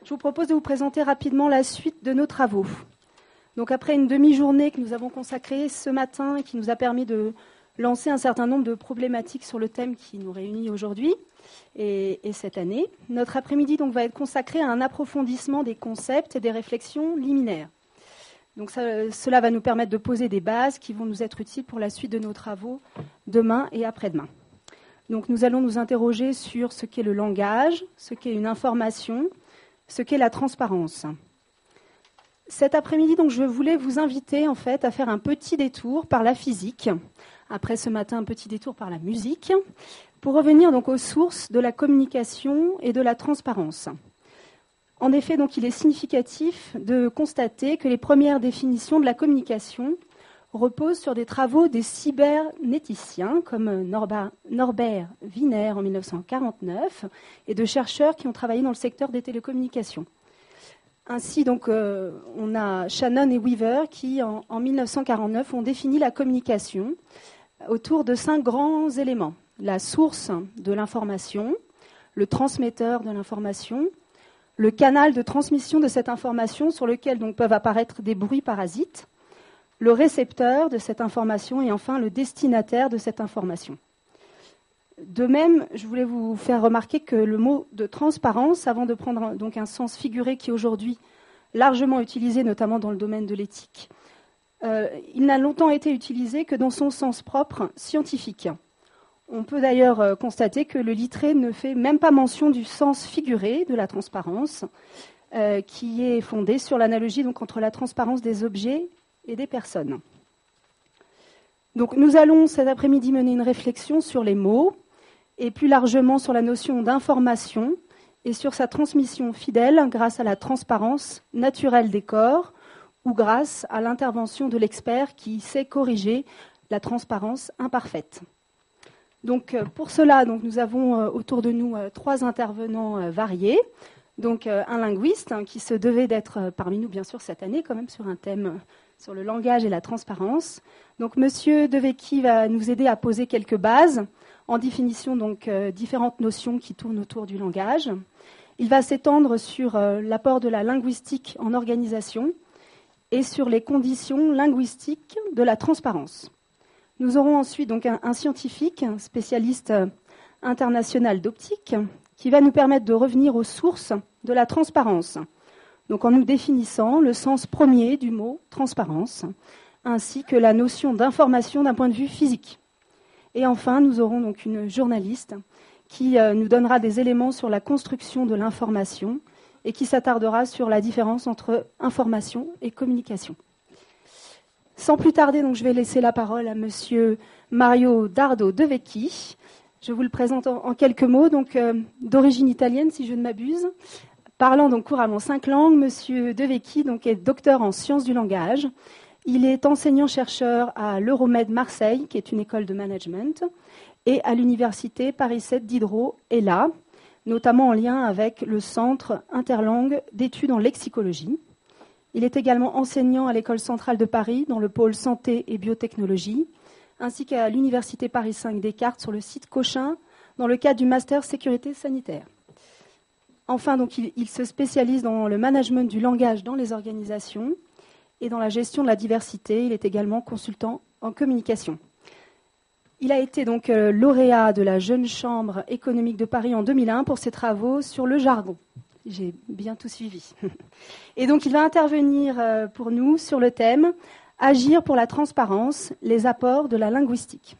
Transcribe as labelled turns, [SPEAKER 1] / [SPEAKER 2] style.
[SPEAKER 1] je vous propose de vous présenter rapidement la suite de nos travaux. Donc après une demi-journée que nous avons consacrée ce matin et qui nous a permis de lancer un certain nombre de problématiques sur le thème qui nous réunit aujourd'hui et cette année, notre après-midi donc, va être consacré à un approfondissement des concepts et des réflexions liminaires. Donc cela va nous permettre de poser des bases qui vont nous être utiles pour la suite de nos travaux demain et après-demain. Donc nous allons nous interroger sur ce qu'est le langage, ce qu'est une information, ce qu'est la transparence. Cet après-midi, donc, je voulais vous inviter en fait à faire un petit détour par la physique, après ce matin un petit détour par la musique, pour revenir donc aux sources de la communication et de la transparence. En effet, donc, il est significatif de constater que les premières définitions de la communication reposent sur des travaux des cybernéticiens comme Norbert Wiener en 1949 et de chercheurs qui ont travaillé dans le secteur des télécommunications. Ainsi, donc, on a Shannon et Weaver qui, en 1949, ont défini la communication autour de 5 grands éléments. La source de l'information, le transmetteur de l'information, le canal de transmission de cette information sur lequel donc, peuvent apparaître des bruits parasites, le récepteur de cette information et enfin le destinataire de cette information. De même, je voulais vous faire remarquer que le mot de transparence, avant de prendre donc un sens figuré qui est aujourd'hui largement utilisé, notamment dans le domaine de l'éthique, il n'a longtemps été utilisé que dans son sens propre scientifique. On peut d'ailleurs constater que le littré ne fait même pas mention du sens figuré de la transparence, qui est fondé sur l'analogie donc, entre la transparence des objets et des personnes. Donc, nous allons cet après-midi mener une réflexion sur les mots, et plus largement sur la notion d'information et sur sa transmission fidèle grâce à la transparence naturelle des corps ou grâce à l'intervention de l'expert qui sait corriger la transparence imparfaite. Donc, pour cela, donc, nous avons autour de nous 3 intervenants variés. Donc, un linguiste qui se devait d'être parmi nous, bien sûr, cette année, quand même, sur un thème sur le langage et la transparence. Donc, Monsieur Devecchi va nous aider à poser quelques bases en définition donc différentes notions qui tournent autour du langage. Il va s'étendre sur l'apport de la linguistique en organisation et sur les conditions linguistiques de la transparence. Nous aurons ensuite donc un scientifique, un spécialiste international d'optique, qui va nous permettre de revenir aux sources de la transparence, donc en nous définissant le sens premier du mot transparence, ainsi que la notion d'information d'un point de vue physique. Et enfin, nous aurons donc une journaliste qui nous donnera des éléments sur la construction de l'information et qui s'attardera sur la différence entre information et communication. Sans plus tarder, donc, je vais laisser la parole à Monsieur Mario Dardo Devecchi. Je vous le présente en quelques mots, donc d'origine italienne, si je ne m'abuse. Parlant donc couramment 5 langues, Monsieur Devecchi donc, est docteur en sciences du langage. Il est enseignant-chercheur à l'Euromed Marseille, qui est une école de management, et à l'université Paris 7 Diderot, ELA, notamment en lien avec le Centre interlangue d'études en lexicologie. Il est également enseignant à l'École centrale de Paris, dans le pôle santé et biotechnologie, ainsi qu'à l'université Paris 5 Descartes sur le site Cochin, dans le cadre du master sécurité sanitaire. Enfin, donc, il se spécialise dans le management du langage dans les organisations et dans la gestion de la diversité. Il est également consultant en communication. Il a été donc lauréat de la Jeune Chambre économique de Paris en 2001 pour ses travaux sur le jargon. J'ai bien tout suivi. Et donc, il va intervenir pour nous sur le thème « Agir pour la transparence, les apports de la linguistique ».